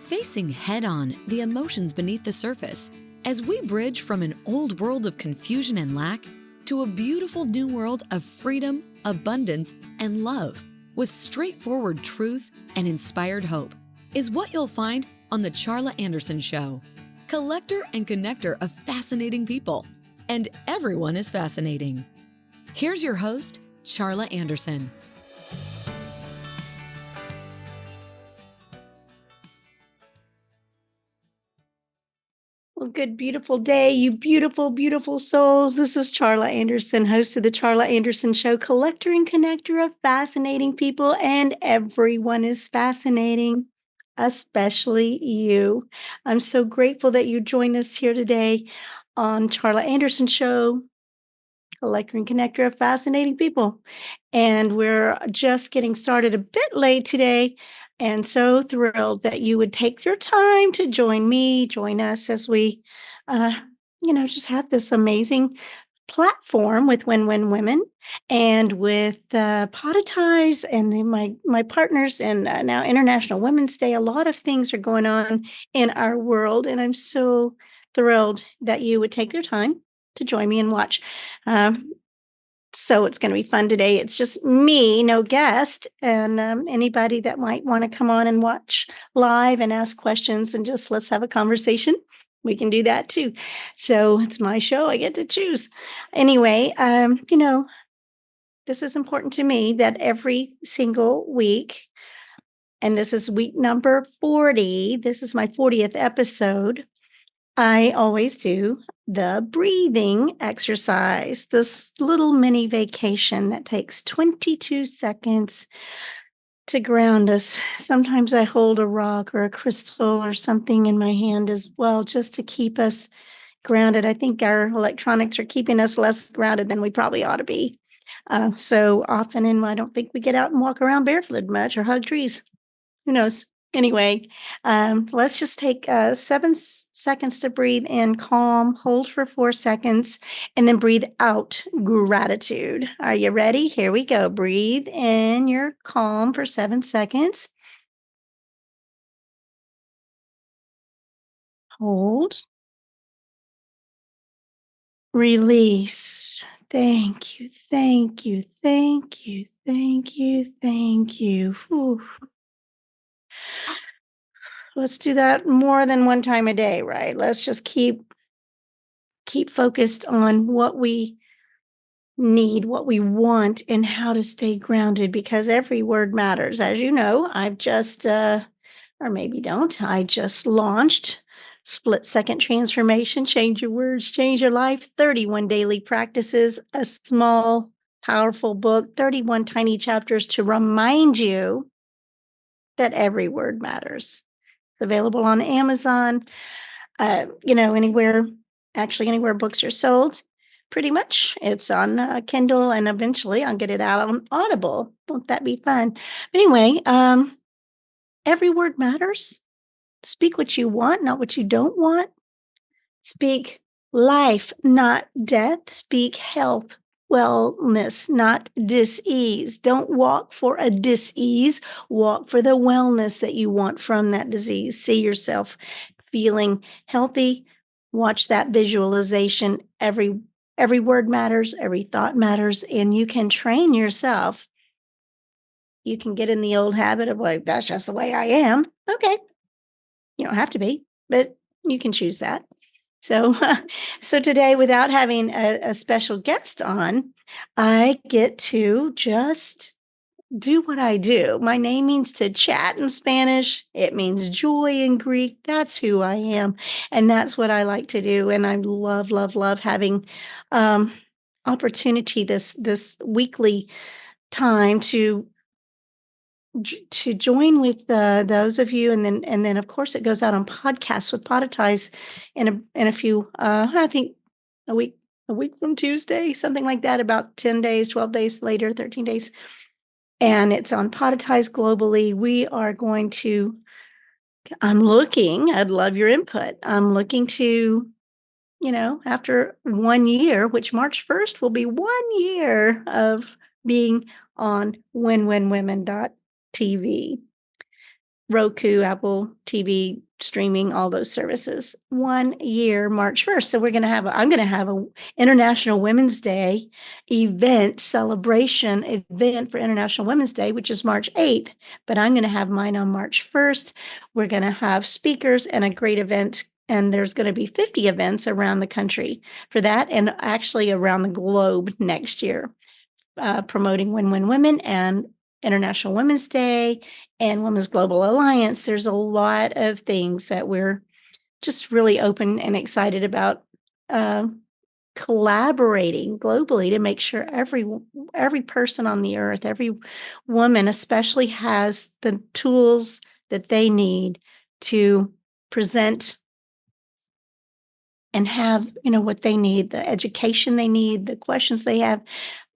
facing head-on the emotions beneath the surface as we bridge from an old world of confusion and lack to a beautiful new world of freedom, abundance, and love with straightforward truth and inspired hope is what you'll find on the Charla Anderson Show. Collector and connector of fascinating people. And everyone is fascinating. Here's your host, Charla Anderson. Well, good, beautiful day, you beautiful, beautiful souls. This is Charla Anderson, host of the Charla Anderson Show, collector and connector of fascinating people, and everyone is fascinating, especially you. I'm so grateful that you joined us here today on Charla Anderson Show, collector and connector of fascinating people. And we're just getting started a bit late today. And so thrilled that you would take your time to join us as we, just have this amazing platform with Win-Win Women and with Podetize and then my partners and now International Women's Day. A lot of things are going on in our world, and I'm so thrilled that you would take your time to join me and watch. So it's going to be fun today. It's just me, no guest, and anybody that might want to come on and watch live and ask questions and just let's have a conversation. We can do that too. So it's my show. I get to choose. Anyway, this is important to me that every single week, and this is week number 40, this is my 40th episode, I always do the breathing exercise, this little mini vacation that takes 22 seconds to ground us. Sometimes I hold a rock or a crystal or something in my hand as well, just to keep us grounded. I think our electronics are keeping us less grounded than we probably ought to be. So often, and I don't think we get out and walk around barefooted much or hug trees. Who knows? Anyway, let's just take 7 seconds to breathe in calm, hold for 4 seconds, and then breathe out gratitude. Are you ready? Here we go. Breathe in your calm for 7 seconds. Hold. Release. Thank you, thank you, thank you, thank you, thank you. Whew. Let's do that more than one time a day, right? Let's just keep focused on what we need, what we want, and how to stay grounded, because every word matters. As you know, I've just, or maybe don't, I just launched Split Second Transformation, Change Your Words, Change Your Life, 31 daily practices, a small, powerful book, 31 tiny chapters to remind you that every word matters. It's available on Amazon, anywhere books are sold. Pretty much. It's on Kindle, and eventually I'll get it out on Audible. Won't that be fun? But anyway, every word matters. Speak what you want, not what you don't want. Speak life, not death. Speak health, wellness, not dis-ease. Don't walk for a dis-ease. Walk for the wellness that you want from that disease. See yourself feeling healthy. Watch that visualization. Every word matters, every thought matters, and you can train yourself. You can get in the old habit of like, that's just the way I am. Okay. You don't have to be, but you can choose that. So, so today, without having a special guest on, I get to just do what I do. My name means to chat in Spanish. It means joy in Greek. That's who I am. And that's what I like to do. And I love, love, love having opportunity this weekly time to join with those of you. And then of course it goes out on podcasts with Podetize in a few, I think a week from Tuesday, something like that, about 10 days, 12 days later, 13 days. And it's on Podetize globally. We are going to, I'd love your input. I'm looking to, after 1 year, which March 1st will be 1 year of being on winwinwomen.tv. Roku, Apple TV, streaming, all those services. 1 year, March 1st. So I'm gonna have a International Women's Day event, celebration event for International Women's Day, which is March 8th, but I'm gonna have mine on March 1st. We're gonna have speakers and a great event, and there's gonna be 50 events around the country for that, and actually around the globe next year, promoting Win-Win Women and International Women's Day and Women's Global Alliance. There's a lot of things that we're just really open and excited about, uh, collaborating globally to make sure every person on the earth, every woman especially, has the tools that they need to present and have, what they need, the education they need, the questions they have.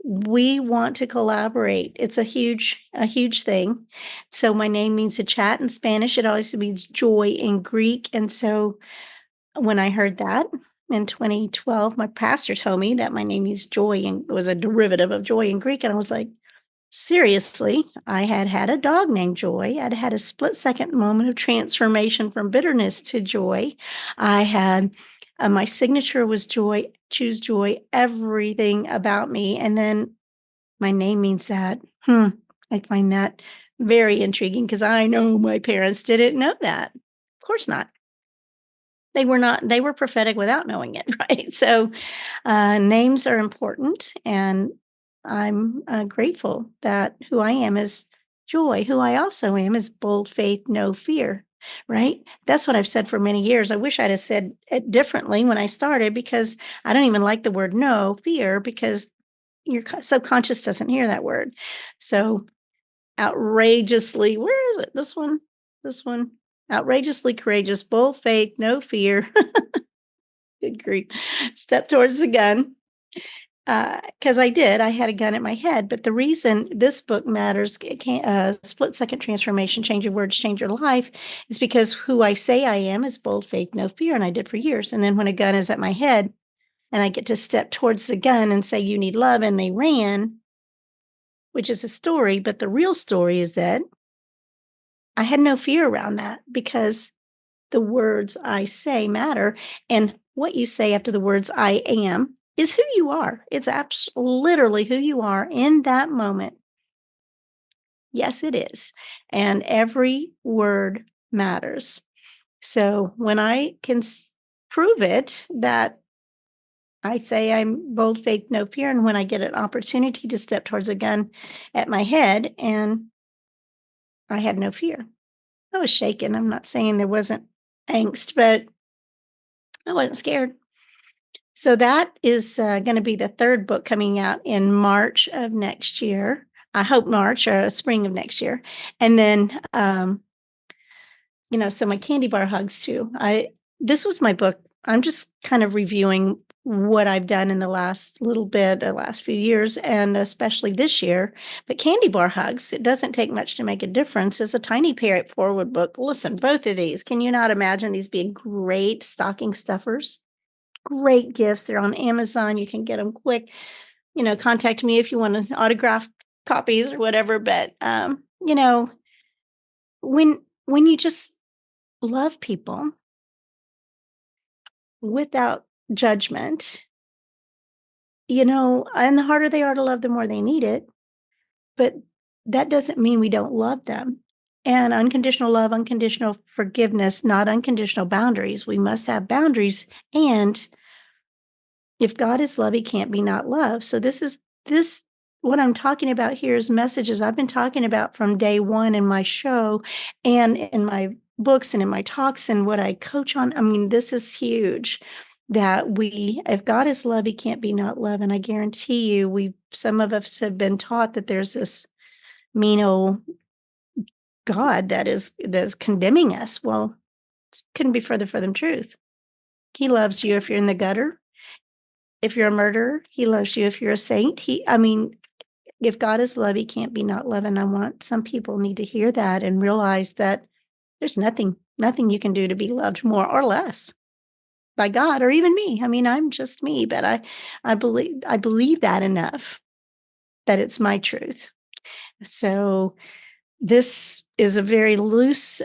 We want to collaborate. It's a huge thing. So my name means to chat in Spanish. It also means joy in Greek. And so when I heard that in 2012, my pastor told me that my name means joy and was a derivative of joy in Greek. And I was like, seriously, I had had a dog named Joy. I'd had a split-second moment of transformation from bitterness to joy. I had my signature was joy, choose joy, everything about me, and then my name means that. I find that very intriguing because I know my parents didn't know that. Of course not. They were prophetic without knowing it, right? So, names are important, and I'm, grateful that who I am is joy. Who I also am is bold faith, no fear, right? That's what I've said for many years. I wish I'd have said it differently when I started, because I don't even like the word no fear, because your subconscious doesn't hear that word. So, outrageously, where is it? This one. Outrageously courageous, bold faith, no fear. Good grief. Step towards the gun. Because I had a gun at my head. But the reason this book matters, it can't, split second transformation, change your words, change your life, is because who I say I am is bold faith, no fear. And I did for years. And then when a gun is at my head and I get to step towards the gun and say, you need love, and they ran, which is a story. But the real story is that I had no fear around that, because the words I say matter. And what you say after the words I am is who you are. It's literally who you are in that moment. Yes, it is. And every word matters. So when I can prove it, that I say I'm bold, faith, no fear. And when I get an opportunity to step towards a gun at my head, and I had no fear. I was shaken. I'm not saying there wasn't angst, but I wasn't scared. So that is going to be the third book coming out in March of next year. I hope March or spring of next year. And then, so my candy bar hugs too. This was my book. I'm just kind of reviewing what I've done in the last little bit, the last few years, and especially this year. But Candy Bar Hugs, it doesn't take much to make a difference, is a tiny parrot forward book. Listen, both of these, can you not imagine these being great stocking stuffers? Great gifts. They're on Amazon. You can get them quick. Contact me if you want to autograph copies or whatever. But when you just love people without judgment, and the harder they are to love, the more they need it. But that doesn't mean we don't love them. And unconditional love, unconditional forgiveness, not unconditional boundaries. We must have boundaries. And if God is love, he can't be not love. So this what I'm talking about here is messages I've been talking about from day one in my show and in my books and in my talks and what I coach on. I mean, this is huge, that if God is love, he can't be not love. And I guarantee you, some of us have been taught that there's this mean old God that's condemning us. Well, couldn't be further from the truth. He loves you if you're in the gutter. If you're a murderer, he loves you. If you're a saint, if God is love, he can't be not love. And I want some people need to hear that and realize that there's nothing you can do to be loved more or less by God or even me. I mean, I'm just me, but I believe that enough that it's my truth. So This is a very loose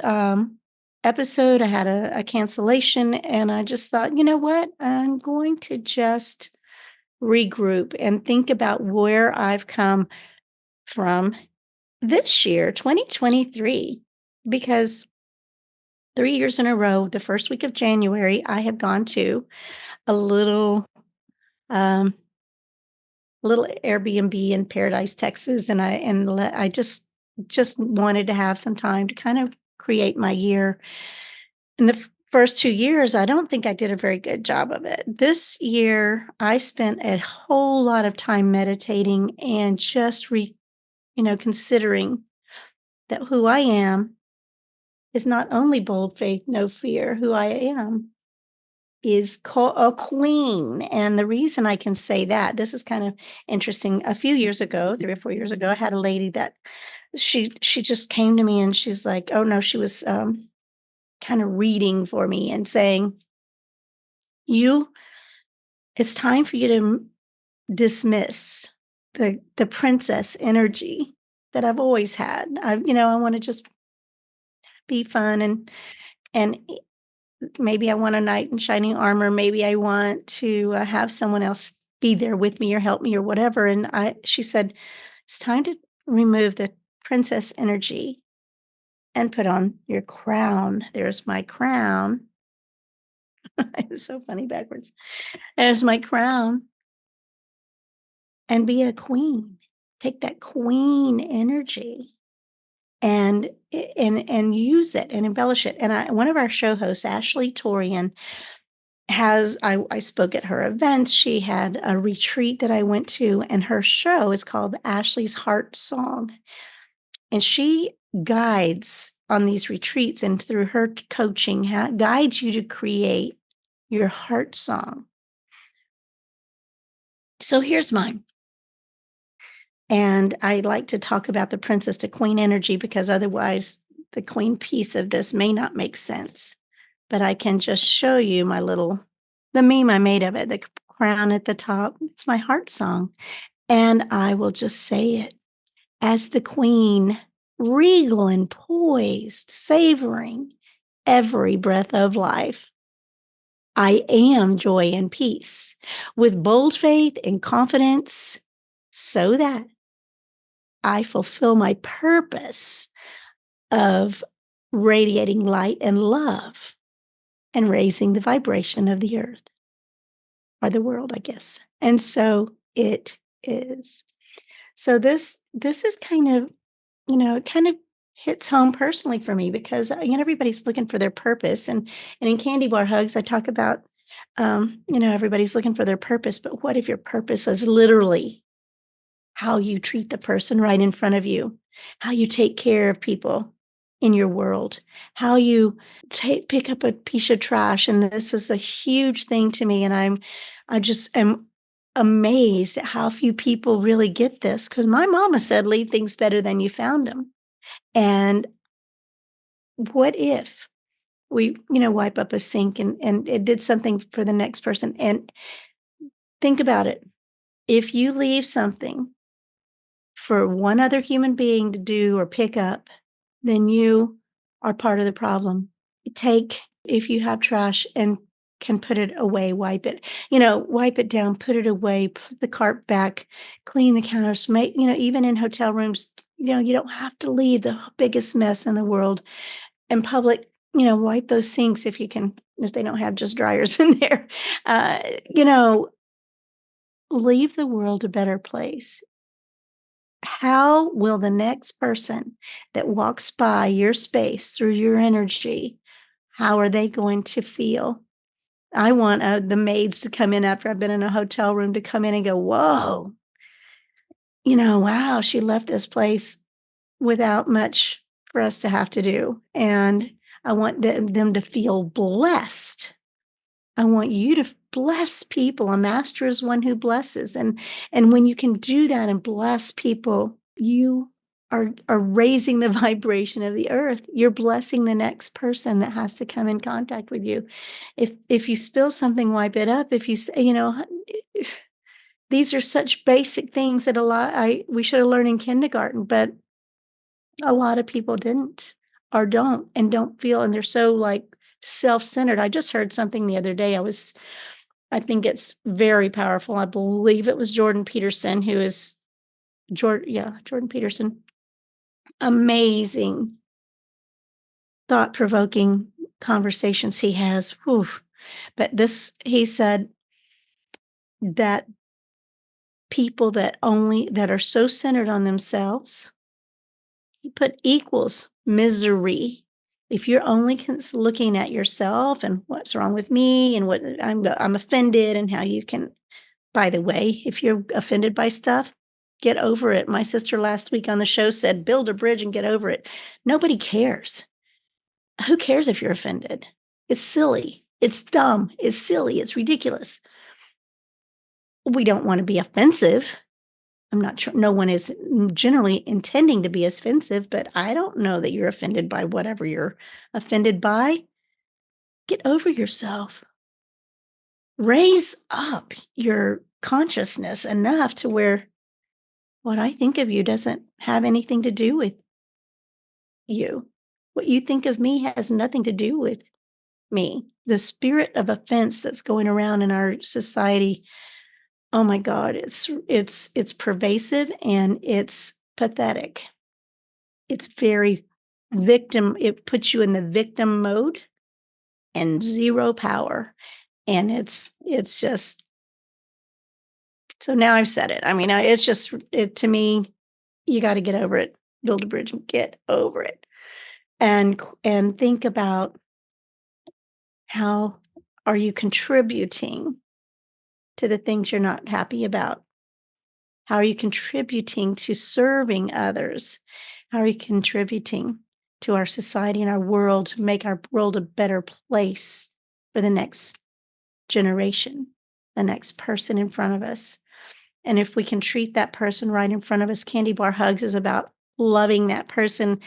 episode. I had a cancellation, and I just thought, you know what? I'm going to just regroup and think about where I've come from this year, 2023, because 3 years in a row, the first week of January, I have gone to a um, little Airbnb in Paradise, Texas, and I just wanted to have some time to kind of create my year. In the first 2 years, I don't think I did a very good job of it. This year, I spent a whole lot of time meditating and just considering that who I am is not only bold faith, no fear. Who I am is a queen. And the reason I can say that, this is kind of interesting. A few years ago, 3 or 4 years ago, I had a lady that she just came to me and she's like, oh no, she was kind of reading for me and saying, you, it's time for you to dismiss the princess energy that I've always had. I want to just be fun and maybe I want a knight in shining armor. Maybe I want to have someone else be there with me or help me or whatever. And she said, it's time to remove the princess energy and put on your crown. There's my crown. It's so funny backwards. There's my crown, and be a queen. Take that queen energy and use it and embellish it. And one of our show hosts, Ashley Torian, I spoke at her events. She had a retreat that I went to, and her show is called Ashley's Heart Song. And she guides on these retreats, and through her coaching, guides you to create your heart song. So here's mine. And I like to talk about the princess to queen energy because otherwise the queen piece of this may not make sense. But I can just show you the meme I made of it, the crown at the top. It's my heart song. And I will just say it as the queen, regal and poised, savoring every breath of life. I am joy and peace with bold faith and confidence so that I fulfill my purpose of radiating light and love and raising the vibration of the earth or the world, I guess. And so it is. So this is kind of, it kind of hits home personally for me because everybody's looking for their purpose, and in Candy Bar Hugs I talk about everybody's looking for their purpose, but what if your purpose is literally how you treat the person right in front of you, how you take care of people in your world, how you pick up a piece of trash. And this is a huge thing to me. And I just am amazed at how few people really get this, because my mama said, leave things better than you found them. And what if we, wipe up a sink and it did something for the next person? And think about it. If you leave something for one other human being to do or pick up, then you are part of the problem. If you have trash and can put it away, wipe it, wipe it down, put it away, put the cart back, clean the counters, even in hotel rooms, you don't have to leave the biggest mess in the world in public. Wipe those sinks if you can, if they don't have just dryers in there. Uh, you know, leave the world a better place. How will the next person that walks by your space through your energy, how are they going to feel? I want the maids to come in after I've been in a hotel room to come in and go, whoa, wow, she left this place without much for us to have to do. And I want them to feel blessed. I want you to bless people. A master is one who blesses. And when you can do that and bless people, you are raising the vibration of the earth. You're blessing the next person that has to come in contact with you. If you spill something, wipe it up. If you these are such basic things that we should have learned in kindergarten, but A lot of people didn't or don't feel, and they're so, like, self-centered. I just heard something the other day. I think it's very powerful. I believe it was Jordan Peterson who is Jordan Peterson. Amazing, thought-provoking conversations he has. Whew. But this he said that people that are so centered on themselves, he put equals misery. If you're only looking at yourself and what's wrong with me and what I'm offended and how you can, by the way, if you're offended by stuff, get over it. My sister last week on the show said, build a bridge and get over it. Nobody cares. Who cares if you're offended? It's silly. It's dumb. It's silly. It's ridiculous. We don't want to be offensive. I'm not sure. No one is generally intending to be offensive, but I don't know that you're offended by whatever you're offended by. Get over yourself. Raise up your consciousness enough to where what I think of you doesn't have anything to do with you. What you think of me has nothing to do with me. The spirit of offense that's going around in our society, oh my God, it's pervasive and it's pathetic. It's very it puts you in the victim mode and zero power. And it's just so now I've said it. I mean, it's just to me, you got to get over it. Build a bridge and get over it. And think about how are you contributing to the things you're not happy about? How are you contributing to serving others? How are you contributing to our society and our world to make our world a better place for the next generation, the next person in front of us? And if we can treat that person right in front of us, Candy Bar Hugs is about loving that person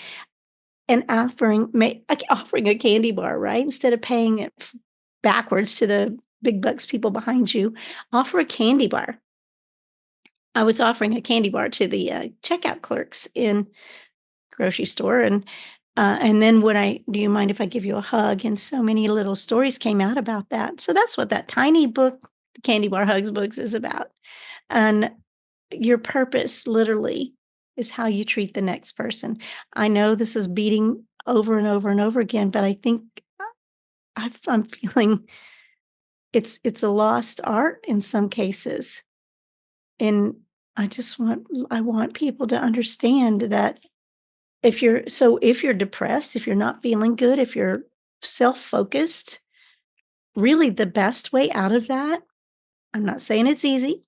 and offering a candy bar, right? Instead of paying it backwards to the big bucks people behind you, offer a candy bar. I was offering a candy bar to the checkout clerks in grocery store, and then do you mind if I give you a hug? And so many little stories came out about that. So that's what that tiny book, Candy Bar Hugs books, is about. And your purpose literally is how you treat the next person. I know this is beating over and over and over again, but I think I'm feeling it's a lost art in some cases. And I want people to understand that if you're depressed, if you're not feeling good, if you're self-focused, really the best way out of that, I'm not saying it's easy,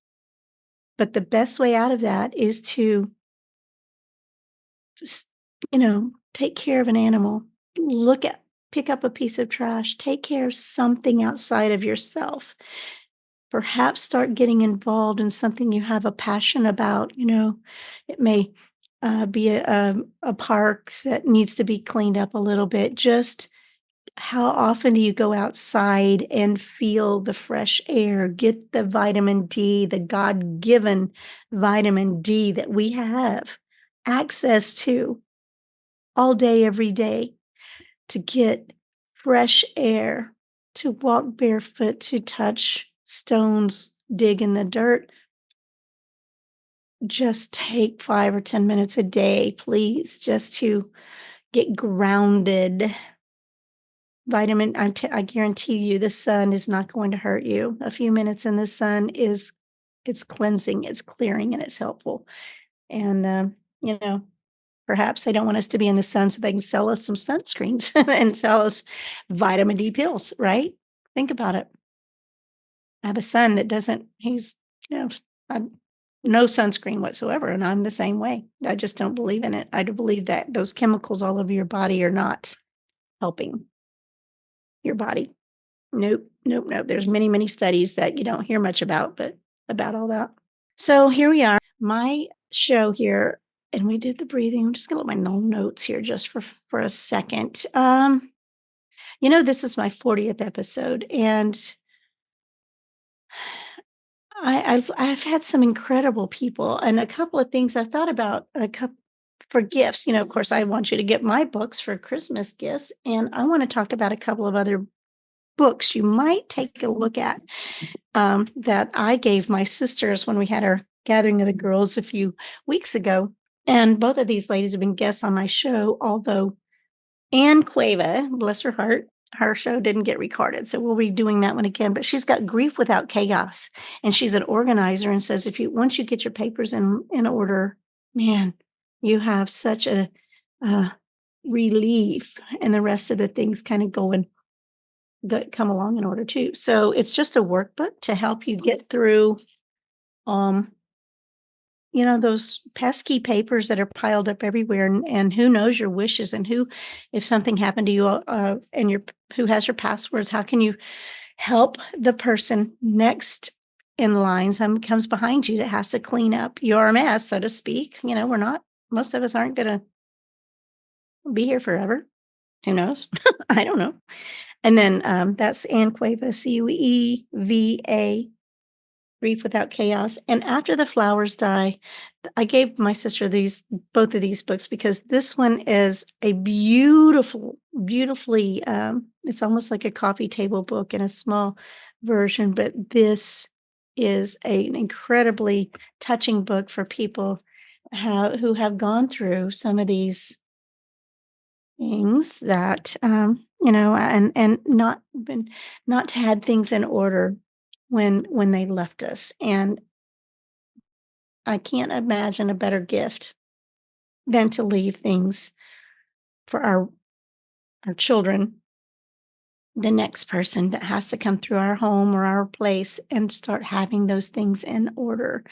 but the best way out of that is to just, take care of an animal, pick up a piece of trash, take care of something outside of yourself. Perhaps start getting involved in something you have a passion about. It may be a park that needs to be cleaned up a little bit. Just how often do you go outside and feel the fresh air, get the vitamin D, the God given vitamin D that we have access to all day, every day, to get fresh air, to walk barefoot, to touch stones, dig in the dirt? Just take 5 or 10 minutes a day, please, just to get grounded. I guarantee you the sun is not going to hurt you. A few minutes in the sun it's cleansing, it's clearing, and it's helpful. And, perhaps they don't want us to be in the sun so they can sell us some sunscreens and sell us vitamin D pills, right? Think about it. I have a son that he's, I no sunscreen whatsoever, and I'm the same way. I just don't believe in it. I do believe that those chemicals all over your body are not helping your body. Nope, nope, nope. There's many, many studies that you don't hear much about, but about all that. So here we are, my show here, and we did the breathing. I'm just gonna let my notes here just for a second. This is my 40th episode, and I've had some incredible people, and a couple of things I've thought about for gifts, of course, I want you to get my books for Christmas gifts, and I want to talk about a couple of other books you might take a look at that I gave my sisters when we had our gathering of the girls a few weeks ago. And both of these ladies have been guests on my show, although Ann Cueva, bless her heart, her show didn't get recorded. So we'll be doing that one again. But she's got Grief Without Chaos. And she's an organizer and says if you once you get your papers in order, man, you have such a relief, and the rest of the things kind of come along in order too. So it's just a workbook to help you get through um those pesky papers that are piled up everywhere, and who knows your wishes, and who, if something happened to you, and who has your passwords, how can you help the person next in line, comes behind you that has to clean up your mess, so to speak. Most of us aren't going to be here forever. Who knows? I don't know. And then that's Ann Cueva, Cueva, Grief Without Chaos. And After the Flowers Die, I gave my sister both of these books because this one is a beautifully, it's almost like a coffee table book in a small version, but this is an incredibly touching book for people who have gone through some of these things that, and not had things in order when they left us. And I can't imagine a better gift than to leave things for our children, the next person that has to come through our home or our place, and start having those things in order.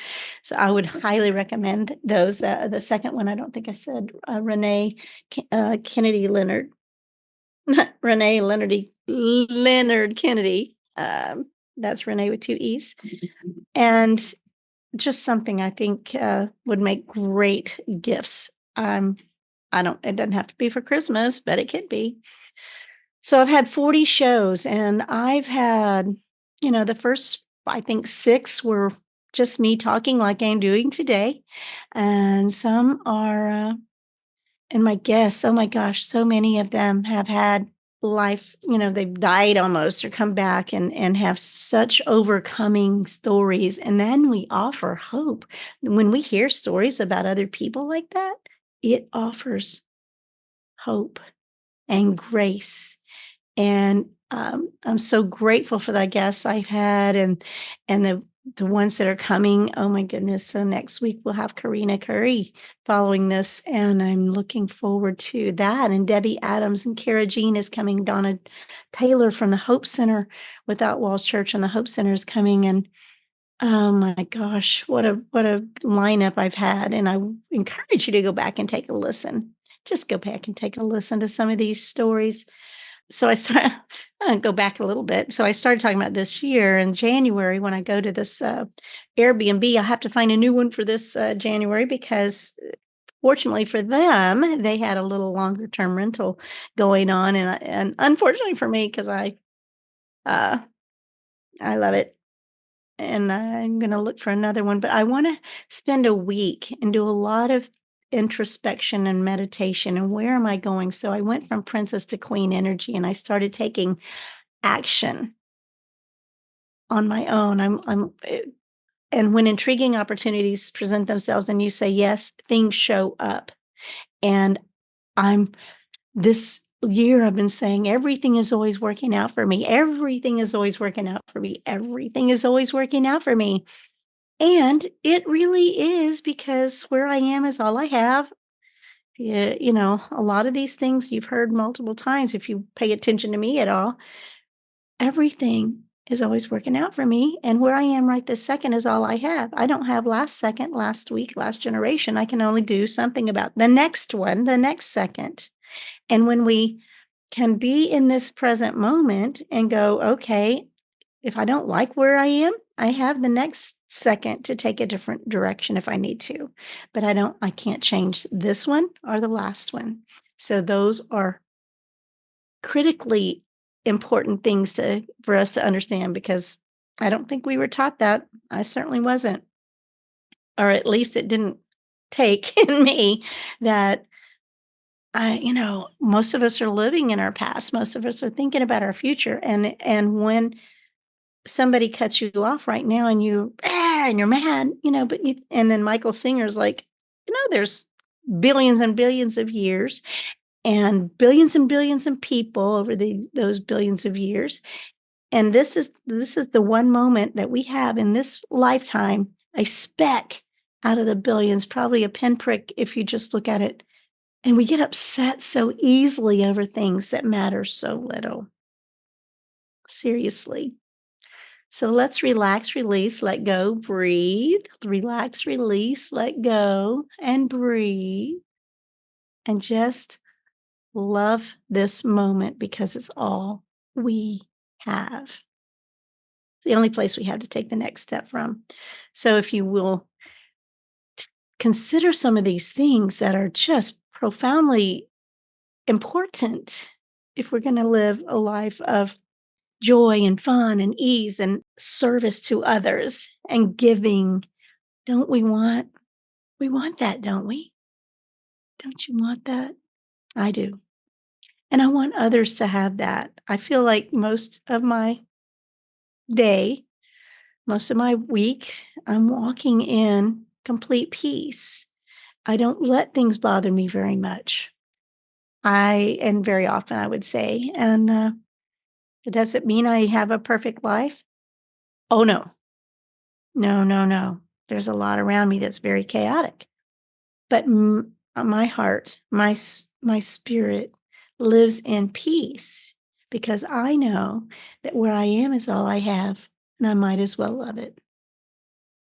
So I would highly recommend those. The second one, I don't think I said, Kennedy Leonard, not Renee Leonard Kennedy. That's Renee with two E's. And just something I think would make great gifts. It doesn't have to be for Christmas, but it could be. So I've had 40 shows, and I've had, the first, I think 6 were just me talking like I'm doing today. And some are, and my guests, oh my gosh, so many of them have had life, they've died almost or come back and have such overcoming stories. And then we offer hope. When we hear stories about other people like that, it offers hope and grace. And I'm so grateful for the guests I've had and the ones that are coming. Oh my goodness. So next week we'll have Karina Curry following this, and I'm looking forward to that. And Debbie Adams and Kara Jean is coming. Donna Taylor from the Hope Center Without Walls Church and the Hope Center is coming. And oh my gosh, what a lineup I've had. And I encourage you to go back and take a listen. Just go back and take a listen to some of these stories. So I'll go back a little bit. So I started talking about this year in January when I go to this Airbnb. I have to find a new one for this January because fortunately for them, they had a little longer term rental going on. And unfortunately for me, because I love it. And I'm going to look for another one. But I want to spend a week and do a lot of introspection and meditation, and where am I going? So I went from princess to queen energy, and I started taking action on my own. And when intriguing opportunities present themselves and you say yes, things show up. And this year I've been saying everything is always working out for me. Everything is always working out for me. Everything is always working out for me. And it really is, because where I am is all I have. Yeah, a lot of these things you've heard multiple times if you pay attention to me at all. Everything is always working out for me. And where I am right this second is all I have. I don't have last second, last week, last generation. I can only do something about the next one, the next second. And when we can be in this present moment and go, okay, if I don't like where I am, I have the next second to take a different direction if I need to. But I can't change this one or the last one. So those are critically important things for us to understand, because I don't think we were taught that. I certainly wasn't. Or at least it didn't take in me that most of us are living in our past. Most of us are thinking about our future. And when somebody cuts you off right now and and you're mad, but and then Michael Singer's like, there's billions and billions of years and billions of people over those billions of years. And this is the one moment that we have in this lifetime, a speck out of the billions, probably a pinprick if you just look at it. And we get upset so easily over things that matter so little. Seriously. So let's relax, release, let go, breathe. Relax, release, let go, and breathe. And just love this moment because it's all we have. It's the only place we have to take the next step from. So if you will consider some of these things that are just profoundly important if we're going to live a life of joy and fun and ease and service to others and giving. Don't we want that, don't we? Don't you want that? I do. And I want others to have that. I feel like most of my day, most of my week, I'm walking in complete peace. I don't let things bother me very much. And very often, I would say. And does it mean I have a perfect life? Oh, no. No, no, no. There's a lot around me that's very chaotic. But my heart, my spirit lives in peace because I know that where I am is all I have, and I might as well love it.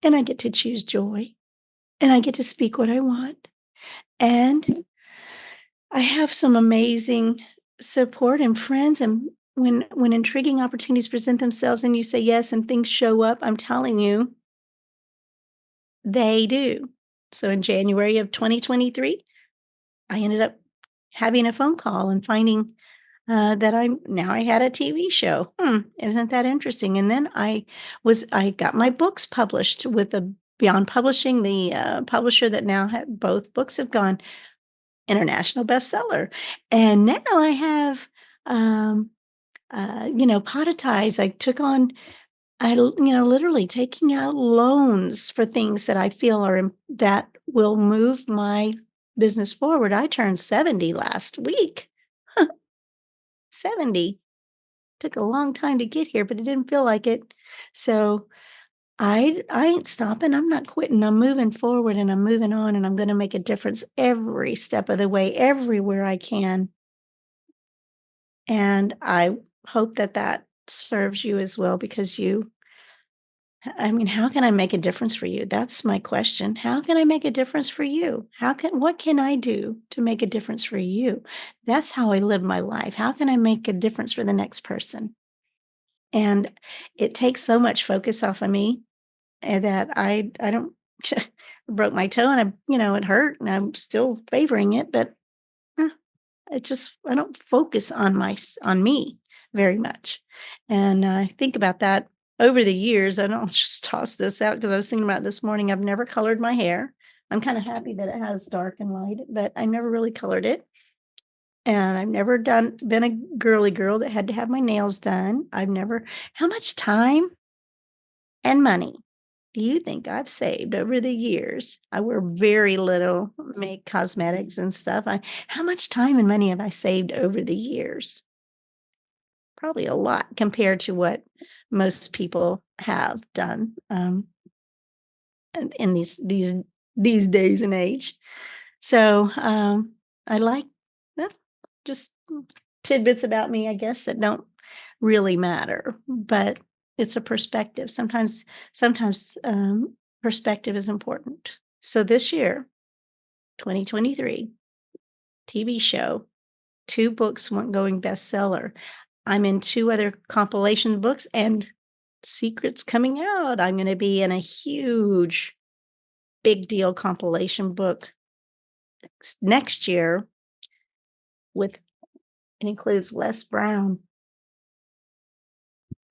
And I get to choose joy, and I get to speak what I want. And I have some amazing support and friends, and when intriguing opportunities present themselves and you say yes and things show up, I'm telling you, they do. So in January of 2023, I ended up having a phone call and finding that I had a TV show. Isn't that interesting? And then I got my books published with the Beyond Publishing, the publisher that now both books have gone international bestseller. And now I have, Podetize. I took on, literally taking out loans for things that I feel that will move my business forward. I turned 70 last week. 70. Took a long time to get here, but it didn't feel like it. So I ain't stopping. I'm not quitting. I'm moving forward and I'm moving on and I'm going to make a difference every step of the way, everywhere I can. And I hope that that serves you as well because how can I make a difference for you? That's my question. How can I make a difference for you? What can I do to make a difference for you? That's how I live my life. How can I make a difference for the next person? And it takes so much focus off of me and that I don't I broke my toe and it hurt and I'm still favoring it, but uh, I don't focus on on me very much. And I think about that over the years. I don't just toss this out because I was thinking about it this morning. I've never colored my hair. I'm kind of happy that it has dark and light, but I never really colored it. And I've never been a girly girl that had to have my nails done. How much time and money do you think I've saved over the years? I wear very little, make cosmetics and stuff. How much time and money have I saved over the years? Probably a lot compared to what most people have done in these days and age. So I like well, just tidbits about me, I guess, that don't really matter, but it's a perspective. Sometimes perspective is important. So this year, 2023, TV show, 2 books weren't going bestseller. I'm in 2 other compilation books and secrets coming out. I'm going to be in a huge, big deal compilation book next year with it includes Les Brown.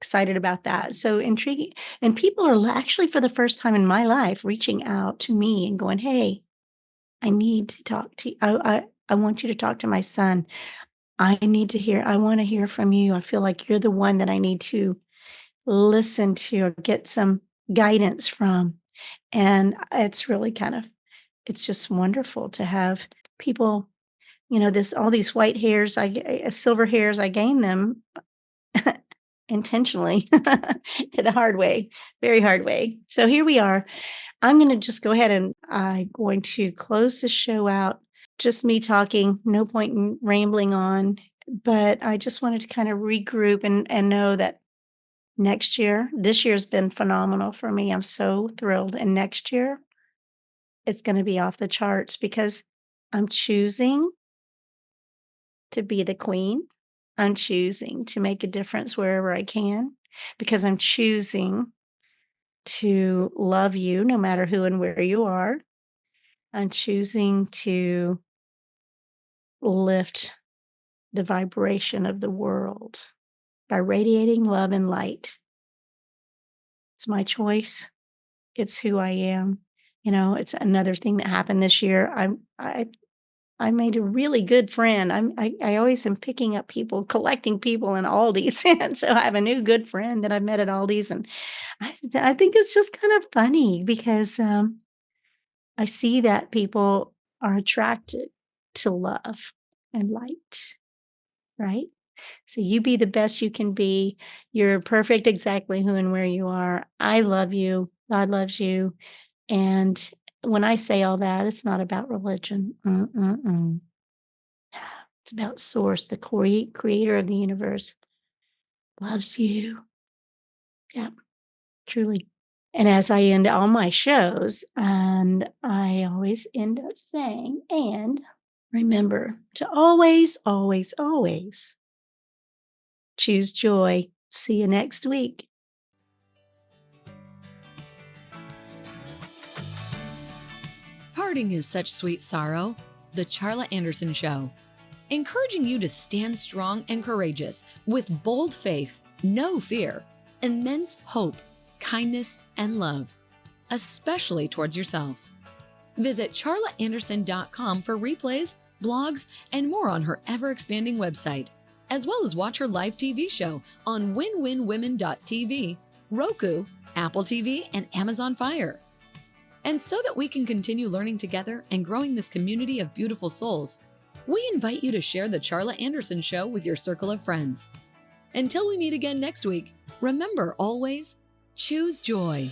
Excited about that. So intriguing. And people are actually, for the first time in my life, reaching out to me and going, hey, I need to talk to you. I want you to talk to my son. I wanna hear from you. I feel like you're the one that I need to listen to or get some guidance from." And it's really it's just wonderful to have people, this all these white hairs, silver hairs, I gained them intentionally the hard way, very hard way. So here we are. I'm gonna just go ahead and I'm going to close the show out. Just me talking, no point in rambling on, but I just wanted to kind of regroup and know that this year's been phenomenal for me. I'm so thrilled. And next year, it's going to be off the charts because I'm choosing to be the queen. I'm choosing to make a difference wherever I can because I'm choosing to love you no matter who and where you are. I'm choosing to lift the vibration of the world by radiating love and light. It's my choice. It's who I am. It's another thing that happened this year. I made a really good friend. I always am picking up people, collecting people in Aldi's, and so I have a new good friend that I met at Aldi's, and I think it's just kind of funny because I see that people are attracted to love and light, right? So you be the best you can be. You're perfect exactly who and where you are. I love you. God loves you. And when I say all that, it's not about religion. Mm-mm-mm. It's about source, the creator of the universe loves you. Yeah, truly. And as I end all my shows, and I always end up saying, and remember to always, always, always choose joy. See you next week. Parting is such sweet sorrow. The Charla Anderson Show. Encouraging you to stand strong and courageous with bold faith, no fear, immense hope, kindness, and love, especially towards yourself. Visit charlaanderson.com for replays, blogs, and more on her ever-expanding website, as well as watch her live TV show on winwinwomen.tv, Roku, Apple TV, and Amazon Fire. And so that we can continue learning together and growing this community of beautiful souls, we invite you to share the Charla Anderson Show with your circle of friends. Until we meet again next week, remember always, choose joy.